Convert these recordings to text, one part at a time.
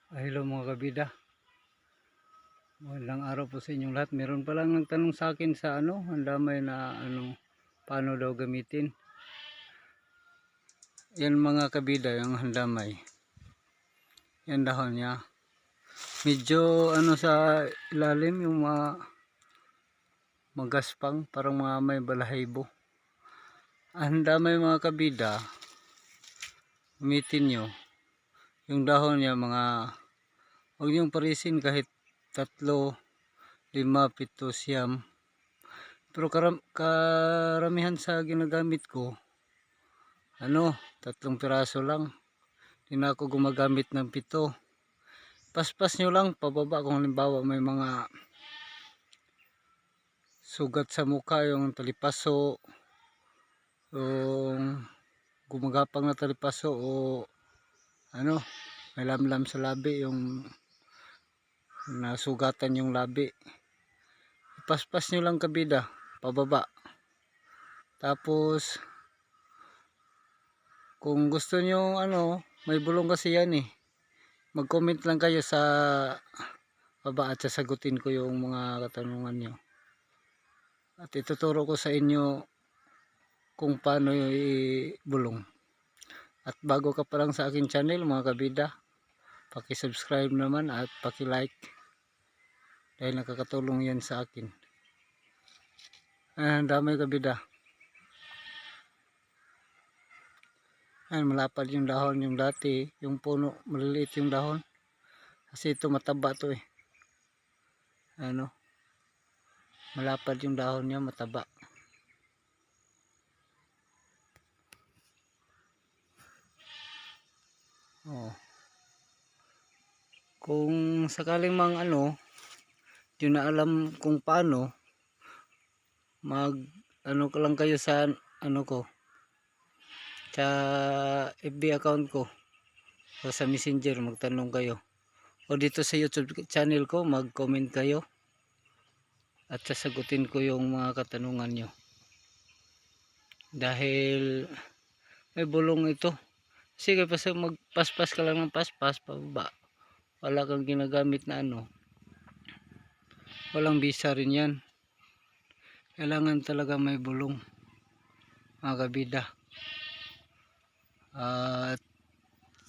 Hello mga kabida. Magandang araw po sa inyong lahat. Meron pa lang nagtanong sa akin sa ang damay na paano daw gamitin. Yan mga kabida, yung handamay. Yan dahon niya. Medyo sa ilalim yung magaspang, parang mga may balahibo. Ang handamay mga kabida, gamitin nyo. Yung dahon niya huwag niyong parisin kahit 3, 5, 7, siyam. Pero karamihan sa ginagamit ko 3 piraso lang. Hindi na ako gumagamit ng 7. Paspas nyo lang pababa kung halimbawa may mga sugat sa mukha, yung talipaso, yung gumagapang na talipaso, o may lamlam sa labi, yung nasugatan yung labi. Paspas nyo lang kabida pababa. Tapos kung gusto nyo may bulong kasi yan mag-comment lang kayo sa baba at sasagutin ko yung mga katanungan nyo. At ituturo ko sa inyo kung paano i-bulong. At bago ka pa lang sa akin channel mga kabida, paki-subscribe naman at paki-like dahil nakakatulong yan sa akin. Ang dami kabida. Ayan, malapad yung dahon. Yung dati, yung puno, maliliit yung dahon. Kasi ito mataba to malapad yung dahon niya, mataba. Kung sakaling di na alam kung paano, ka lang kayo sa ko, sa FB account ko o sa Messenger, magtanong kayo, o dito sa YouTube channel ko mag-comment kayo at sasagutin ko yung mga katanungan nyo dahil may bulong ito. Sige, magpaspas ka lang ng paspas pababa, wala kang ginagamit na walang bisa rin yan. Kailangan talaga may bulong mga kabida. At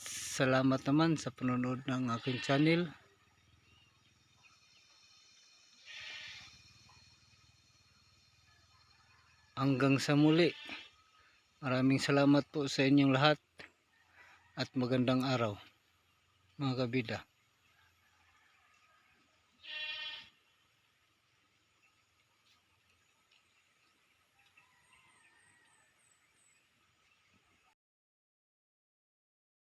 salamat naman sa panonood ng aking channel. Hanggang sa muli. Maraming salamat po sa inyong lahat at magandang araw mga kabida.